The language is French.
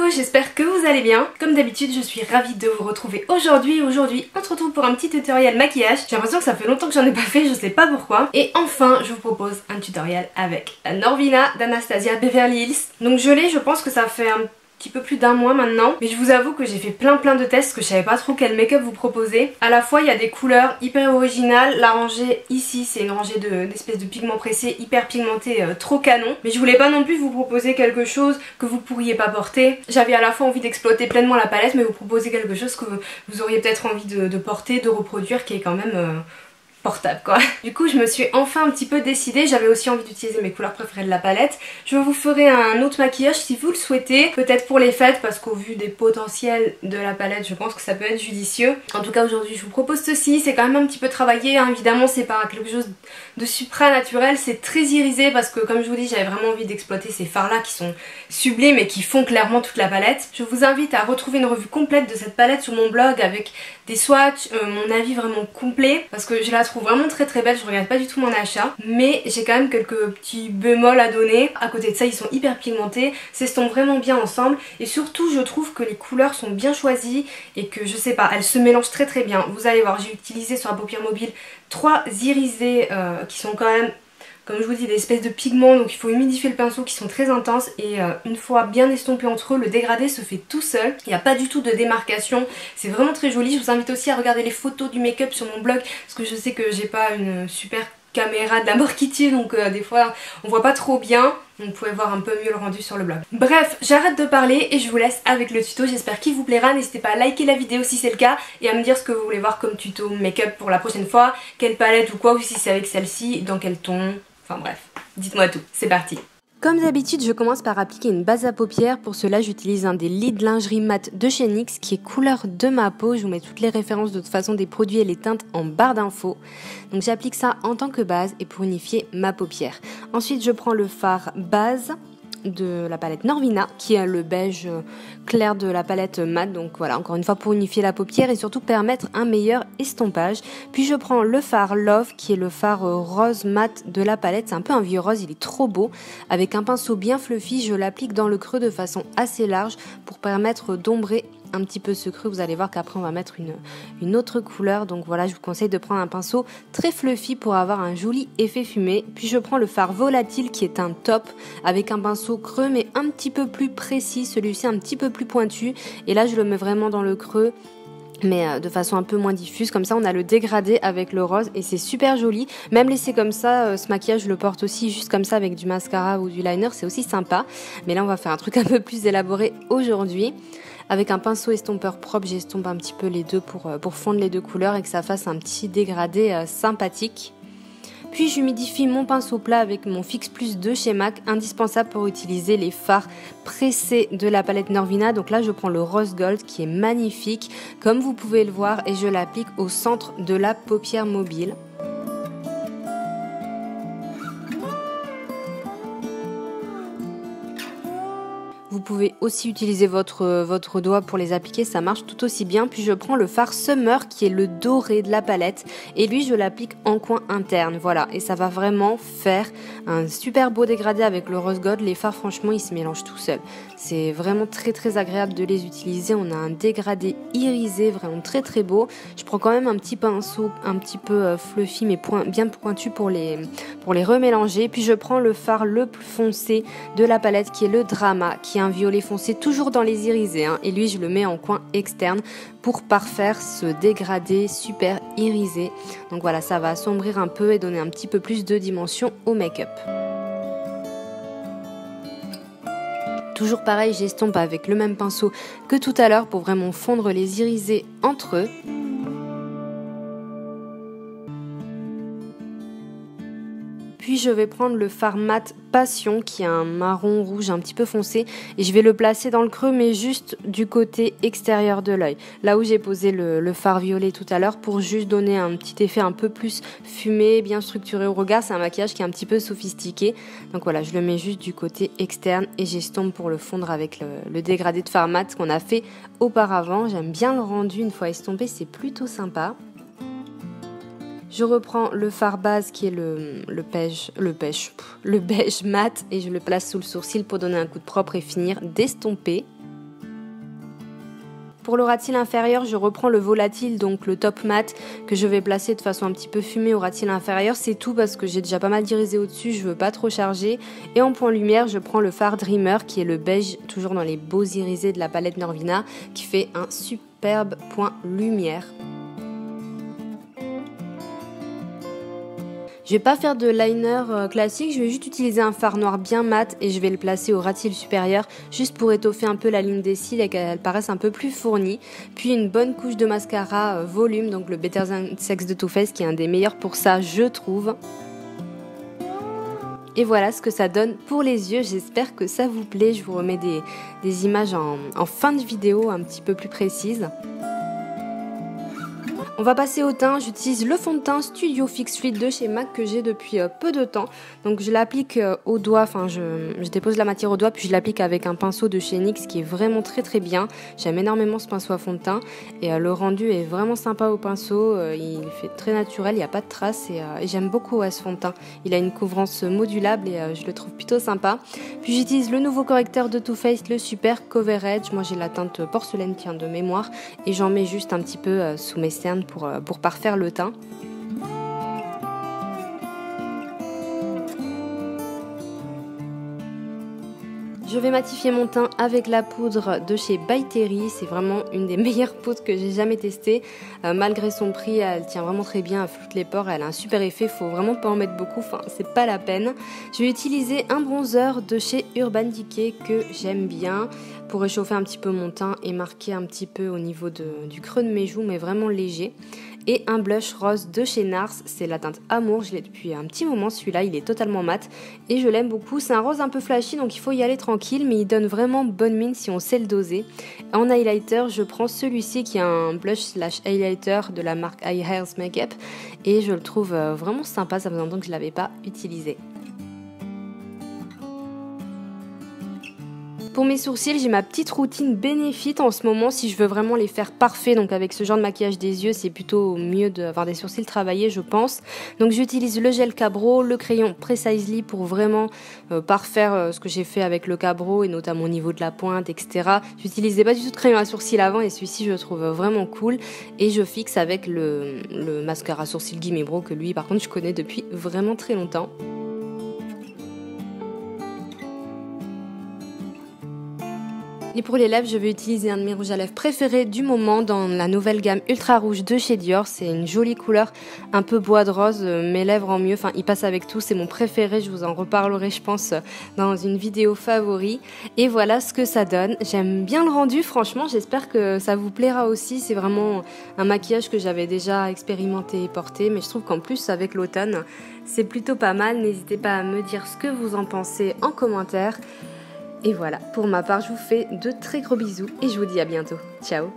Coucou, j'espère que vous allez bien. Comme d'habitude, je suis ravie de vous retrouver aujourd'hui. Aujourd'hui, on se retrouve pour un petit tutoriel maquillage. J'ai l'impression que ça fait longtemps que j'en ai pas fait, je sais pas pourquoi. Et enfin, je vous propose un tutoriel avec la Norvina d'Anastasia Beverly Hills. Donc je l'ai, je pense que ça fait un petit peu plus d'un mois maintenant, mais je vous avoue que j'ai fait plein de tests, que je savais pas trop quel make-up vous proposer. À la fois il y a des couleurs hyper originales, la rangée ici c'est une rangée d'espèces de pigments pressés hyper pigmentés, trop canon, mais je voulais pas non plus vous proposer quelque chose que vous pourriez pas porter. J'avais à la fois envie d'exploiter pleinement la palette, mais vous proposer quelque chose que vous auriez peut-être envie de porter, de reproduire, qui est quand même portable quoi. Du coup je me suis enfin un petit peu décidée, j'avais aussi envie d'utiliser mes couleurs préférées de la palette. Je vous ferai un autre maquillage si vous le souhaitez, peut-être pour les fêtes parce qu'au vu des potentiels de la palette je pense que ça peut être judicieux. En tout cas aujourd'hui je vous propose ceci, c'est quand même un petit peu travaillé, hein. Évidemment c'est pas quelque chose de supra-naturel, c'est très irisé parce que comme je vous dis j'avais vraiment envie d'exploiter ces fards là qui sont sublimes et qui font clairement toute la palette. Je vous invite à retrouver une revue complète de cette palette sur mon blog avec des swatchs, mon avis vraiment complet parce que je la trouve vraiment très belle, je regrette pas du tout mon achat, mais j'ai quand même quelques petits bémols à donner. À côté de ça ils sont hyper pigmentés, s'estompent vraiment bien ensemble et surtout je trouve que les couleurs sont bien choisies et que je sais pas, elles se mélangent très bien. Vous allez voir, j'ai utilisé sur la paupière mobile 3 irisés qui sont quand même, comme je vous dis, des espèces de pigments, donc il faut humidifier le pinceau, qui sont très intenses et une fois bien estompés entre eux, le dégradé se fait tout seul. Il n'y a pas du tout de démarcation, c'est vraiment très joli. Je vous invite aussi à regarder les photos du make-up sur mon blog parce que je sais que j'ai pas une super caméra de la mort qui tue, donc des fois on voit pas trop bien. Vous pouvez voir un peu mieux le rendu sur le blog. Bref, j'arrête de parler et je vous laisse avec le tuto. J'espère qu'il vous plaira. N'hésitez pas à liker la vidéo si c'est le cas et à me dire ce que vous voulez voir comme tuto make-up pour la prochaine fois. Quelle palette ou quoi, ou si c'est avec celle-ci, dans quel ton. Enfin bref, dites-moi tout. C'est parti. Comme d'habitude, je commence par appliquer une base à paupières. Pour cela, j'utilise un des lits de lingerie mat de chez NYX qui est couleur de ma peau. Je vous mets toutes les références de toute façon des produits et les teintes en barre d'infos. Donc j'applique ça en tant que base et pour unifier ma paupière. Ensuite, je prends le fard base de la palette Norvina qui est le beige clair de la palette mat, donc voilà, encore une fois pour unifier la paupière et surtout permettre un meilleur estompage. Puis je prends le fard Love qui est le fard rose mat de la palette, c'est un peu un vieux rose, il est trop beau. Avec un pinceau bien fluffy, je l'applique dans le creux de façon assez large pour permettre d'ombrer un petit peu ce creux. Vous allez voir qu'après on va mettre une autre couleur, donc voilà, je vous conseille de prendre un pinceau très fluffy pour avoir un joli effet fumé. Puis je prends le fard volatile qui est un top avec un pinceau creux mais un petit peu plus précis, celui-ci un petit peu plus pointu et là je le mets vraiment dans le creux mais de façon un peu moins diffuse, comme ça on a le dégradé avec le rose et c'est super joli. Même laissé comme ça, ce maquillage je le porte aussi juste comme ça avec du mascara ou du liner, c'est aussi sympa, mais là on va faire un truc un peu plus élaboré aujourd'hui. Avec un pinceau estompeur propre, j'estompe un petit peu les deux pour fondre les deux couleurs et que ça fasse un petit dégradé sympathique. Puis j'humidifie mon pinceau plat avec mon Fix Plus de chez MAC, indispensable pour utiliser les fards pressés de la palette Norvina. Donc là je prends le Rose Gold qui est magnifique, comme vous pouvez le voir, et je l'applique au centre de la paupière mobile. Vous pouvez aussi utiliser votre doigt pour les appliquer, ça marche tout aussi bien. Puis je prends le fard Summer qui est le doré de la palette et lui je l'applique en coin interne, voilà. Et ça va vraiment faire un super beau dégradé avec le Rose Gold. Les fards franchement ils se mélangent tout seuls. C'est vraiment très agréable de les utiliser. On a un dégradé irisé vraiment très beau. Je prends quand même un petit pinceau un petit peu fluffy mais bien pointu pour les remélanger. Puis je prends le fard le plus foncé de la palette qui est le Drama, qui est un violet foncé toujours dans les irisés, hein, et lui je le mets en coin externe pour parfaire ce dégradé super irisé. Donc voilà, ça va assombrir un peu et donner un petit peu plus de dimension au make-up. Toujours pareil, j'estompe avec le même pinceau que tout à l'heure pour vraiment fondre les irisés entre eux. Puis je vais prendre le fard mat Passion qui est un marron rouge un petit peu foncé et je vais le placer dans le creux mais juste du côté extérieur de l'œil, là où j'ai posé le fard violet tout à l'heure pour juste donner un petit effet un peu plus fumé, bien structuré au regard. C'est un maquillage qui est un petit peu sophistiqué, donc voilà, je le mets juste du côté externe et j'estompe pour le fondre avec le dégradé de fard mat qu'on a fait auparavant. J'aime bien le rendu une fois estompé, c'est plutôt sympa. Je reprends le fard base qui est le beige mat et je le place sous le sourcil pour donner un coup de propre et finir d'estomper. Pour le ras de cils inférieur, je reprends le volatile, donc le top mat, que je vais placer de façon un petit peu fumée au ras de cils inférieur. C'est tout parce que j'ai déjà pas mal d'irisé au-dessus, je veux pas trop charger. Et en point lumière, je prends le fard Dreamer, qui est le beige, toujours dans les beaux irisés de la palette Norvina, qui fait un superbe point lumière. Je vais pas faire de liner classique, je vais juste utiliser un fard noir bien mat et je vais le placer au ras de cils supérieur juste pour étoffer un peu la ligne des cils et qu'elle paraisse un peu plus fournie. Puis une bonne couche de mascara volume, donc le Better Than Sex de Too Faced qui est un des meilleurs pour ça je trouve. Et voilà ce que ça donne pour les yeux, j'espère que ça vous plaît, je vous remets des images en fin de vidéo un petit peu plus précises. On va passer au teint, j'utilise le fond de teint Studio Fix Fluid de chez MAC que j'ai depuis peu de temps. Donc je l'applique au doigt, enfin je dépose la matière au doigt puis je l'applique avec un pinceau de chez NYX qui est vraiment très bien. J'aime énormément ce pinceau à fond de teint et le rendu est vraiment sympa au pinceau, il fait très naturel, il n'y a pas de traces et j'aime beaucoup ce fond de teint. Il a une couvrance modulable et je le trouve plutôt sympa. Puis j'utilise le nouveau correcteur de Too Faced, le Super Coverage. Moi j'ai la teinte porcelaine tiens de mémoire et j'en mets juste un petit peu sous mes cernes pour parfaire le teint. Je vais matifier mon teint avec la poudre de chez By Terry, c'est vraiment une des meilleures poudres que j'ai jamais testées. Malgré son prix, elle tient vraiment très bien, elle floute les pores, elle a un super effet, faut vraiment pas en mettre beaucoup, enfin c'est pas la peine. Je vais utiliser un bronzer de chez Urban Decay que j'aime bien pour réchauffer un petit peu mon teint et marquer un petit peu au niveau du creux de mes joues, mais vraiment léger. Et un blush rose de chez NARS, c'est la teinte Amour, je l'ai depuis un petit moment celui-là, il est totalement mat et je l'aime beaucoup. C'est un rose un peu flashy donc il faut y aller tranquille mais il donne vraiment bonne mine si on sait le doser. En highlighter, je prends celui-ci qui est un blush slash highlighter de la marque I Hairs Makeup et je le trouve vraiment sympa, ça faisait longtemps que je ne l'avais pas utilisé. Pour mes sourcils, j'ai ma petite routine Benefit en ce moment si je veux vraiment les faire parfaits. Donc avec ce genre de maquillage des yeux, c'est plutôt mieux d'avoir des sourcils travaillés, je pense. Donc j'utilise le gel Cabro, le crayon Precisely pour vraiment parfaire ce que j'ai fait avec le Cabro et notamment au niveau de la pointe, etc. J'utilisais pas du tout de crayon à sourcils avant et celui-ci je le trouve vraiment cool. Et je fixe avec le mascara sourcil Gimme Brow que lui par contre je connais depuis vraiment très longtemps. Et pour les lèvres, je vais utiliser un de mes rouges à lèvres préférés du moment dans la nouvelle gamme Ultra Rouge de chez Dior. C'est une jolie couleur, un peu bois de rose, mes lèvres en mieux. Enfin, il passe avec tout, c'est mon préféré. Je vous en reparlerai, je pense, dans une vidéo favori. Et voilà ce que ça donne. J'aime bien le rendu, franchement. J'espère que ça vous plaira aussi. C'est vraiment un maquillage que j'avais déjà expérimenté et porté. Mais je trouve qu'en plus, avec l'automne, c'est plutôt pas mal. N'hésitez pas à me dire ce que vous en pensez en commentaire. Et voilà, pour ma part, je vous fais de très gros bisous et je vous dis à bientôt. Ciao!